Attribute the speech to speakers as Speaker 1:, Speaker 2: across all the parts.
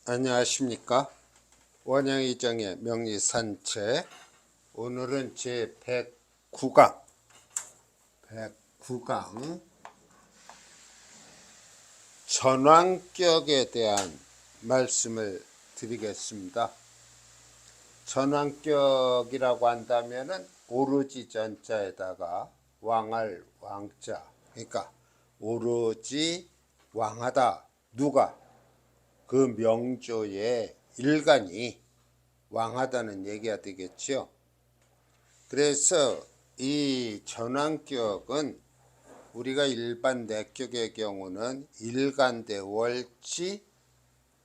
Speaker 1: 안녕하십니까. 원양이정의 명리산책. 오늘은 제 109강 전왕격에 대한 말씀을 드리겠습니다. 전왕격이라고 한다면은 오로지 전자에다가 왕할 왕자, 그러니까 오로지 왕하다. 누가? 그 명조의 일간이 왕하다는 얘기가 되겠죠. 그래서 이 전왕격은 우리가 일반 내격의 경우는 일간대 월지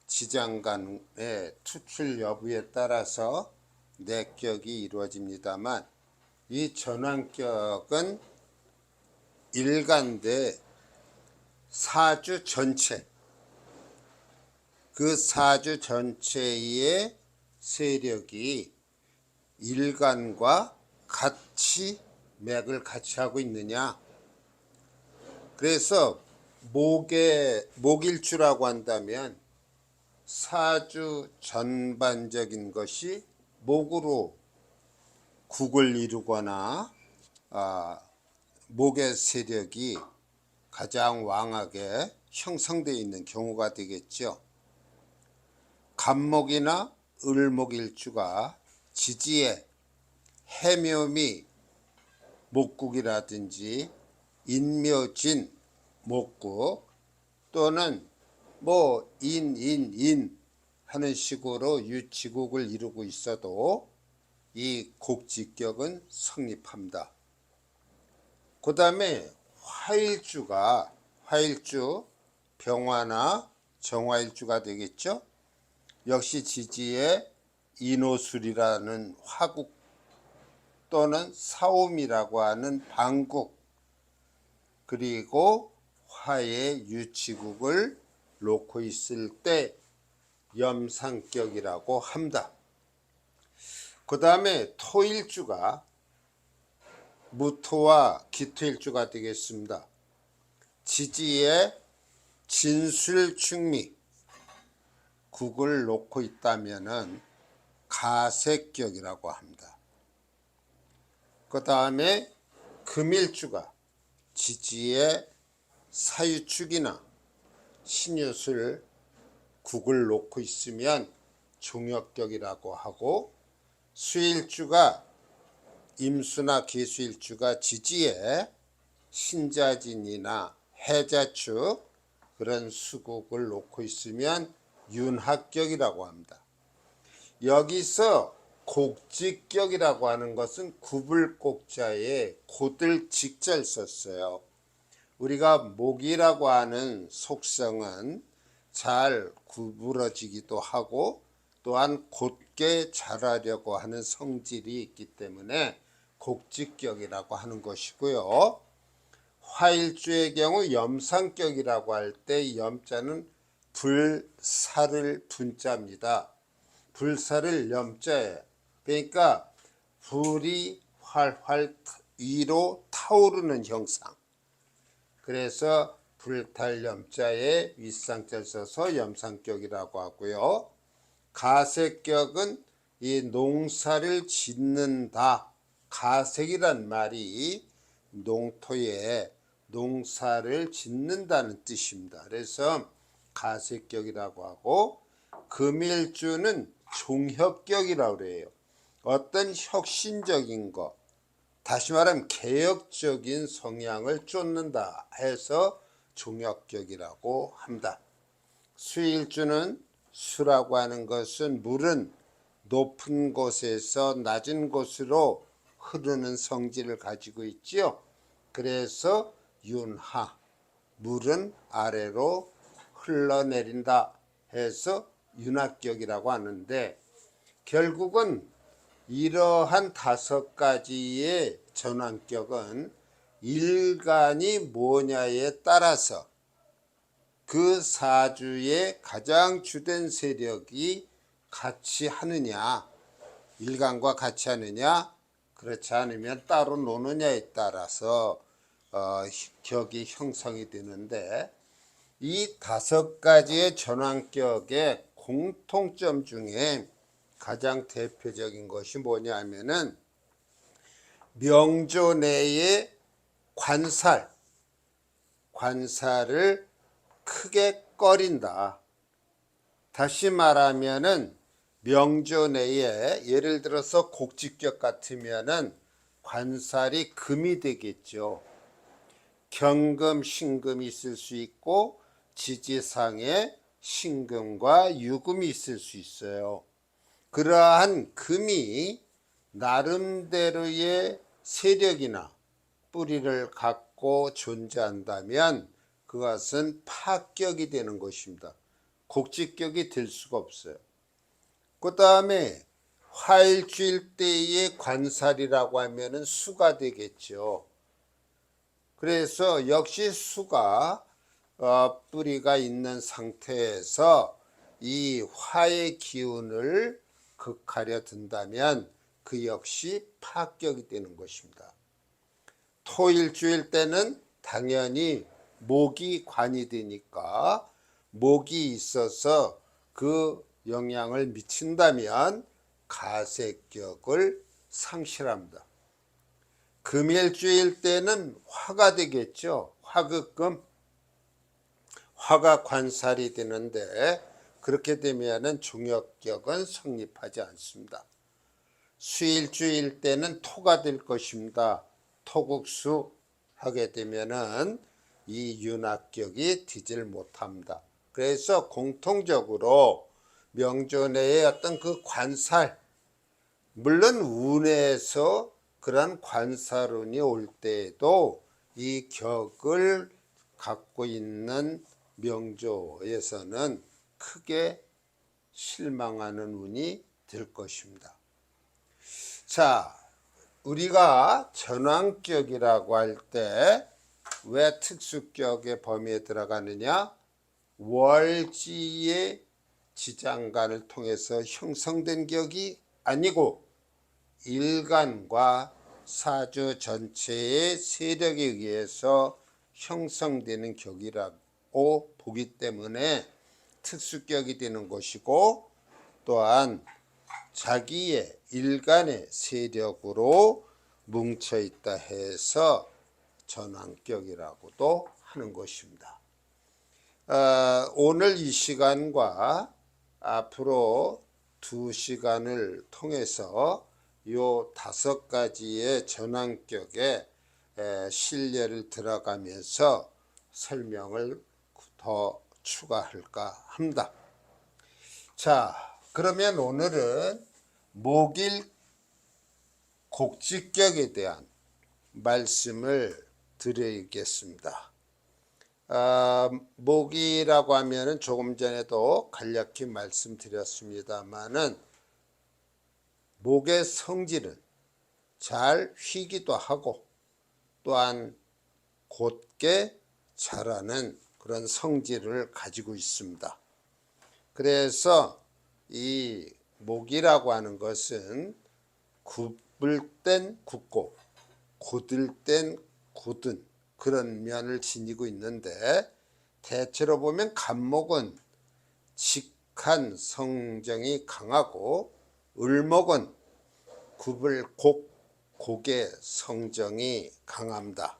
Speaker 1: 지장간의 투출 여부에 따라서 내격이 이루어집니다만, 이 전왕격은 일간대 사주 전체, 그 사주 전체의 세력이 일간과 같이 맥을 같이 하고 있느냐. 그래서 목일주라고 한다면 사주 전반적인 것이 목으로 국을 이루거나 목의 세력이 가장 왕하게 형성되어 있는 경우가 되겠죠. 간목이나 을목일주가 지지에 해묘미 목국이라든지 인묘진 목국 또는 인 하는 식으로 유치국을 이루고 있어도 이 곡직격은 성립합니다. 그 다음에 화일주 병화나 정화일주가 되겠죠. 역시 지지에 인호술이라는 화국 또는 사옴이라고 하는 방국, 그리고 화의 유치국을 놓고 있을 때 염상격이라고 합니다. 그 다음에 토일주가 무토와 기토일주가 되겠습니다. 지지에 진술충미 국을 놓고 있다면은 가색격이라고 합니다. 그 다음에 금일주가 지지에 사유축이나 신유술 국을 놓고 있으면 종역격이라고 하고, 수일주가 임수나 기수일주가 지지에 신자진이나 해자축 그런 수국을 놓고 있으면 윤학격이라고 합니다. 여기서 곡직격이라고 하는 것은 구불곡자에 곧을 직자를 썼어요. 우리가 목이라고 하는 속성은 잘 구부러지기도 하고 또한 곧게 자라려고 하는 성질이 있기 때문에 곡직격이라고 하는 것이고요. 화일주의 경우 염상격이라고 할 때 염자는 불사를 분자입니다. 불사를 염자예요. 그러니까 불이 활활 위로 타오르는 형상. 그래서 불탈 염자에 윗상자를 써서 염상격이라고 하고요. 가색격은 이 농사를 짓는다. 가색이란 말이 농토에 농사를 짓는다는 뜻입니다. 그래서 가색격이라고 하고, 금일주는 종혁격이라고 그래요. 어떤 혁신적인 것, 다시 말하면 개혁적인 성향을 쫓는다 해서 종혁격이라고 합니다. 수일주는 수라고 하는 것은 물은 높은 곳에서 낮은 곳으로 흐르는 성질을 가지고 있지요. 그래서 윤하, 물은 아래로 흘러내린다 해서 윤학격이라고 하는데, 결국은 이러한 5가지의 전환격은 일간이 뭐냐에 따라서 그 사주의 가장 주된 세력이 같이 하느냐, 일간과 같이 하느냐, 그렇지 않으면 따로 노느냐에 따라서 격이 형성이 되는데, 이 5가지의 전환격의 공통점 중에 가장 대표적인 것이 뭐냐면은 명조 내의 관살을 크게 꺼린다. 다시 말하면은 명조 내에 예를 들어서 곡직격 같으면은 관살이 금이 되겠죠. 경금, 신금이 있을 수 있고 지지상에 신금과 유금이 있을 수 있어요. 그러한 금이 나름대로의 세력이나 뿌리를 갖고 존재한다면 그것은 파격이 되는 것입니다. 곡직격이 될 수가 없어요. 그 다음에 화일주일 때의 관살이라고 하면은 수가 되겠죠. 그래서 역시 수가 뿌리가 있는 상태에서 이 화의 기운을 극하려 든다면 그 역시 파격이 되는 것입니다. 토일주일 때는 당연히 목이 관이 되니까 목이 있어서 그 영향을 미친다면 가색격을 상실합니다. 금일주일 때는 화가 되겠죠. 화극금, 화가 관살이 되는데 그렇게 되면은 종역격은 성립하지 않습니다. 수일주일 때는 토가 될 것입니다. 토국수 하게 되면은 이 윤합격이 되질 못합니다. 그래서 공통적으로 명조 내의 어떤 그 관살, 물론 운에서 그런 관살운이 올 때에도 이 격을 갖고 있는 명조에서는 크게 실망하는 운이 될 것입니다. 자, 우리가 전왕격이라고 할 때 왜 특수격의 범위에 들어가느냐? 월지의 지장간을 통해서 형성된 격이 아니고 일간과 사주 전체의 세력에 의해서 형성되는 격이라고 보기 때문에 특수격이 되는 것이고, 또한 자기의 일간의 세력으로 뭉쳐있다 해서 전왕격이라고도 하는 것입니다. 오늘 이 시간과 앞으로 2시간을 통해서 요 5가지의 전왕격의 실례를 들어가면서 설명을 더 추가할까 합니다. 자, 그러면 오늘은 목일 곡직격에 대한 말씀을 드리겠습니다. 목이라고 하면은 조금 전에도 간략히 말씀드렸습니다만은 목의 성질은 잘 휘기도 하고 또한 곧게 자라는 그런 성질을 가지고 있습니다. 그래서 이 목이라고 하는 것은 굽을 땐 굽고 굳을 땐 굳은 그런 면을 지니고 있는데, 대체로 보면 간목은 직한 성정이 강하고 을목은 굽을 곡의 성정이 강합니다.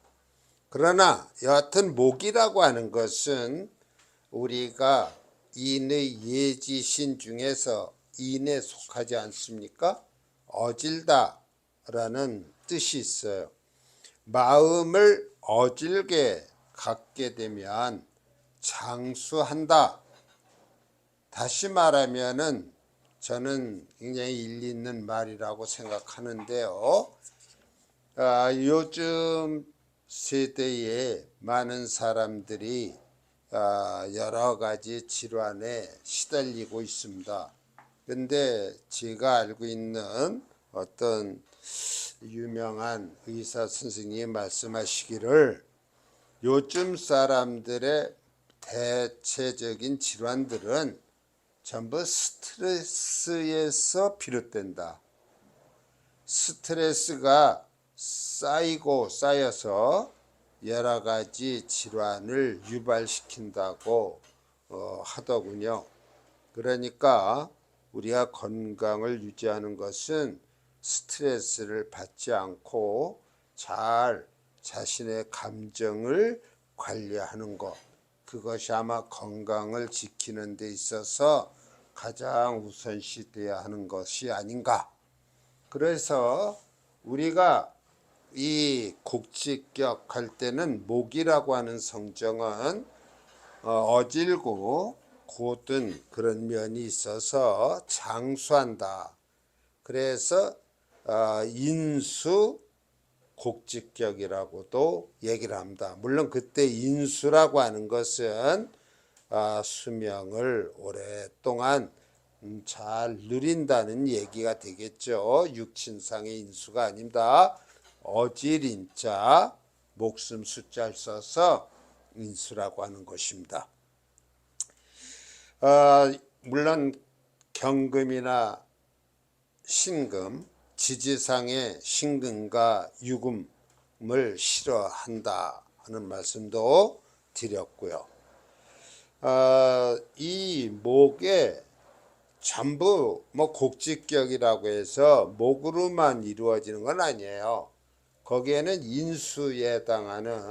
Speaker 1: 그러나 여하튼 목이라고 하는 것은 우리가 인의 예지신 중에서 인에 속하지 않습니까? 어질다 라는 뜻이 있어요. 마음을 어질게 갖게 되면 장수한다. 다시 말하면은 저는 굉장히 일리 있는 말이라고 생각하는데요. 요즘 세대에 많은 사람들이 여러 가지 질환에 시달리고 있습니다. 근데 제가 알고 있는 어떤 유명한 의사 선생님이 말씀하시기를 요즘 사람들의 대체적인 질환들은 전부 스트레스에서 비롯된다. 스트레스가 쌓이고 쌓여서 여러 가지 질환을 유발시킨다고 하더군요. 그러니까 우리가 건강을 유지하는 것은 스트레스를 받지 않고 잘 자신의 감정을 관리하는 것, 그것이 아마 건강을 지키는 데 있어서 가장 우선시 되어야 하는 것이 아닌가. 그래서 우리가 이 곡직격 할 때는 목이라고 하는 성정은 어질고 곧은 그런 면이 있어서 장수한다. 그래서 인수 곡직격이라고도 얘기를 합니다. 물론 그때 인수라고 하는 것은 수명을 오랫동안 잘 누린다는 얘기가 되겠죠. 육친상의 인수가 아닙니다. 어질인자 목숨 숫자를 써서 인수라고 하는 것입니다. 물론 경금이나 신금, 지지상의 신금과 유금을 싫어한다 하는 말씀도 드렸고요. 이 목에 전부 곡직격이라고 해서 목으로만 이루어지는 건 아니에요. 거기에는 인수에 해당하는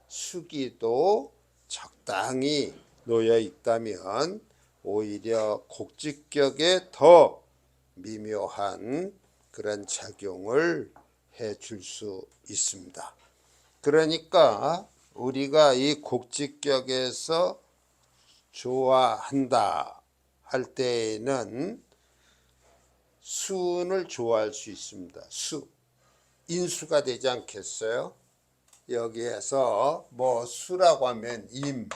Speaker 1: 수기도 적당히 놓여 있다면 오히려 곡직격에 더 미묘한 그런 작용을 해줄 수 있습니다. 그러니까 우리가 이 곡직격에서 좋아한다 할 때에는 수운을 좋아할 수 있습니다. 인수가 되지 않겠어요? 여기에서 수라고 하면 임,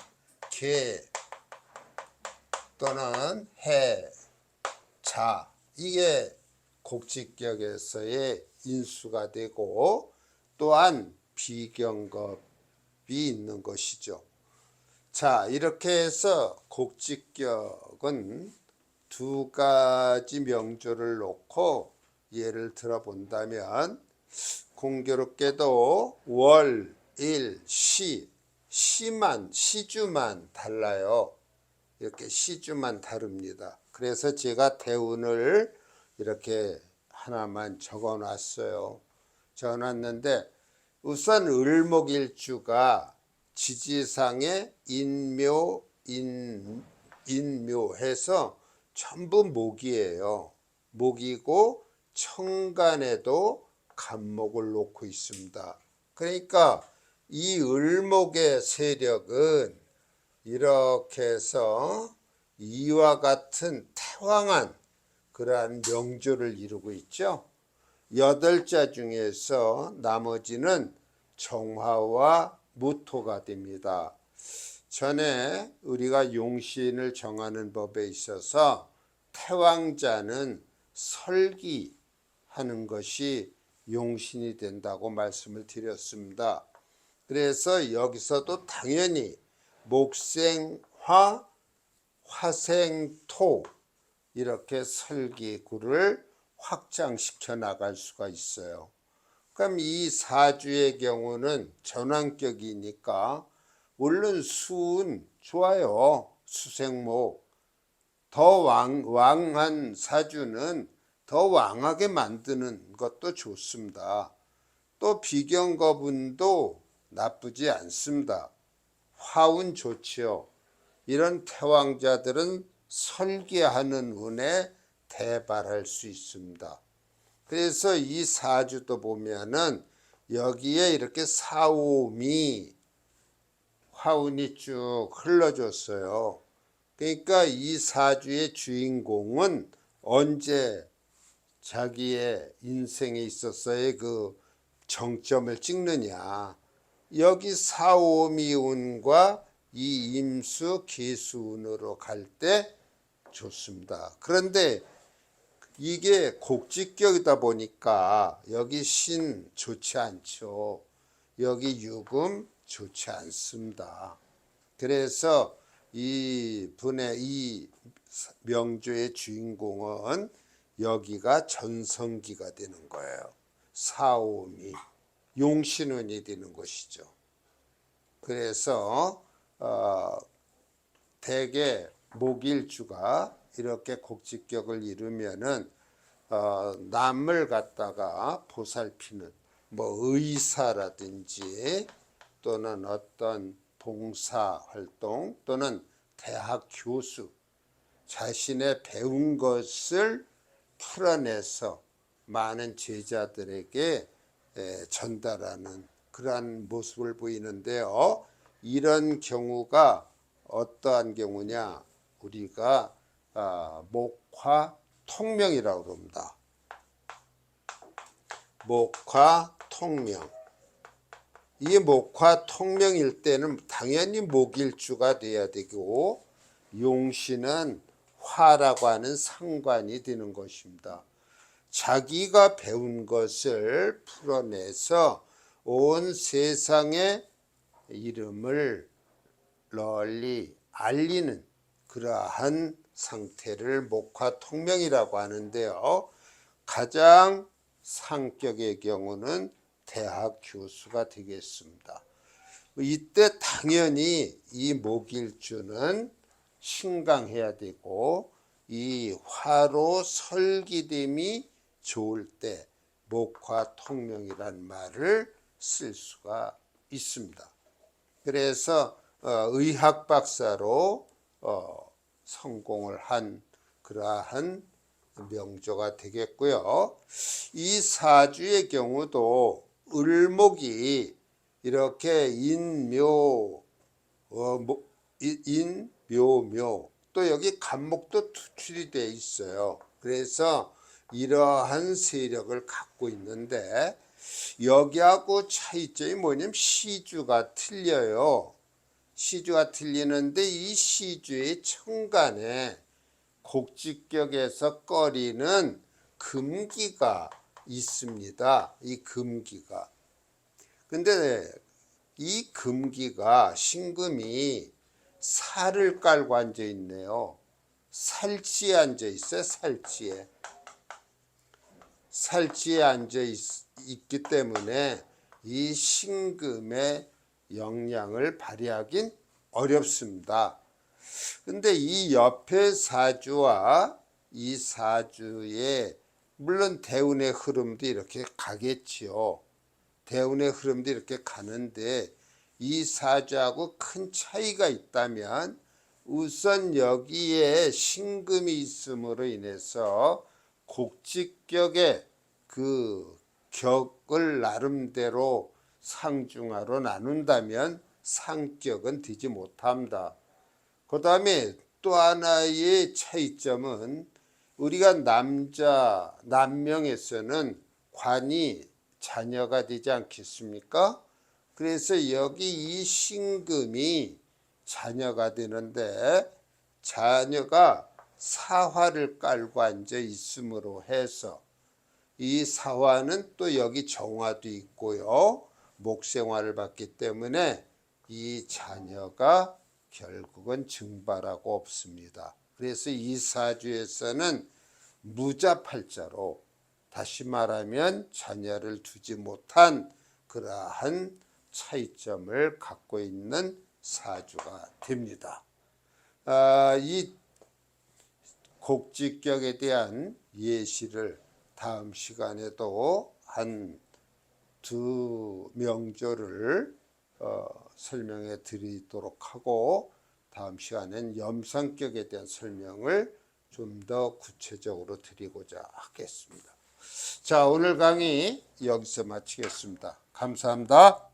Speaker 1: 개 또는 해, 자, 이게 곡직격에서의 인수가 되고 또한 비경겁이 있는 것이죠. 자, 이렇게 해서 곡직격은 두 가지 명조를 놓고 예를 들어 본다면 공교롭게도 월, 일, 시주만 달라요. 이렇게 시주만 다릅니다. 그래서 제가 대운을 이렇게 하나만 적어 놨어요. 적어 놨는데 우선 을목일주가 지지상의 인묘해서 전부 목이에요. 목이고 천간에도 간목을 놓고 있습니다. 그러니까 이 을목의 세력은 이렇게 해서 이와 같은 태왕한 그러한 명조를 이루고 있죠. 8자 중에서 나머지는 정화와 무토가 됩니다. 전에 우리가 용신을 정하는 법에 있어서 태왕자는 설기하는 것이 용신이 된다고 말씀을 드렸습니다. 그래서 여기서도 당연히 목생화, 화생토 이렇게 설기구를 확장시켜 나갈 수가 있어요. 그럼 이 사주의 경우는 전환격이니까 물론 수은 좋아요. 수생목. 더 왕한 사주는 더 왕하게 만드는 것도 좋습니다. 또 비경거분도 나쁘지 않습니다. 화운 좋지요. 이런 태왕자들은 설계하는 운에 대발할 수 있습니다. 그래서 이 사주도 보면은 여기에 이렇게 사오미 화운이 쭉 흘러줬어요. 그러니까 이 사주의 주인공은 언제 자기의 인생에 있어서의 그 정점을 찍느냐. 여기 사오미 운과 이 임수 계수운으로 갈 때 좋습니다. 그런데 이게 곡직격이다 보니까 여기 신 좋지 않죠. 여기 유금 좋지 않습니다. 그래서 이 명조의 주인공은 여기가 전성기가 되는 거예요. 사오미 용신운이 되는 것이죠. 그래서 대개 목일주가 이렇게 곡직격을 이루면은 남을 갖다가 보살피는 뭐 의사라든지 또는 어떤 봉사활동 또는 대학 교수 자신의 배운 것을 풀어내서 많은 제자들에게 전달하는 그러한 모습을 보이는데요. 이런 경우가 어떠한 경우냐? 우리가 목화통명이라고 합니다. 목화통명. 이 목화통명일 때는 당연히 목일주가 돼야 되고 용신은 화라고 하는 상관이 되는 것입니다. 자기가 배운 것을 풀어내서 온 세상의 이름을 널리 알리는 그러한 상태를 목화통명이라고 하는데요. 가장 상격의 경우는 대학 교수가 되겠습니다. 이때 당연히 이 목일주는 신강해야 되고 이 화로 설기됨이 좋을 때 목화통명이란 말을 쓸 수가 있습니다. 그래서 의학 박사로 성공을 한 그러한 명조가 되겠고요. 이 사주의 경우도 을목이 이렇게 인묘 또 여기 간목도 투출이 되어 있어요. 그래서 이러한 세력을 갖고 있는데 여기하고 차이점이 뭐냐면 시주가 틀려요. 시주가 틀리는데 이 시주의 천간에 곡직격에서 꺼리는 금기가 있습니다. 이 금기가. 근데 이 금기가 신금이 살을 깔고 앉아 있네요. 살지에 앉아 있어요. 살지에 앉아 있기 때문에 이 신금의 영향을 발휘하긴 어렵습니다. 근데 이 옆에 사주와 이 사주에 물론 대운의 흐름도 이렇게 가겠지요. 대운의 흐름도 이렇게 가는데 이 사주하고 큰 차이가 있다면 우선 여기에 신금이 있음으로 인해서 곡직격의 그 격을 나름대로 상중하로 나눈다면 상격은 되지 못합니다. 그 다음에 또 하나의 차이점은 우리가 남명에서는 관이 자녀가 되지 않겠습니까? 그래서 여기 이 신금이 자녀가 되는데 자녀가 사화를 깔고 앉아 있음으로 해서 이 사화는 또 여기 정화도 있고요. 목생화를 받기 때문에 이 자녀가 결국은 증발하고 없습니다. 그래서 이 사주에서는 무자팔자로 다시 말하면 자녀를 두지 못한 그러한 차이점을 갖고 있는 사주가 됩니다. 이 곡직격에 대한 예시를 다음 시간에도 한 두 명조를 설명해 드리도록 하고 다음 시간엔 염상격에 대한 설명을 좀 더 구체적으로 드리고자 하겠습니다. 자, 오늘 강의 여기서 마치겠습니다. 감사합니다.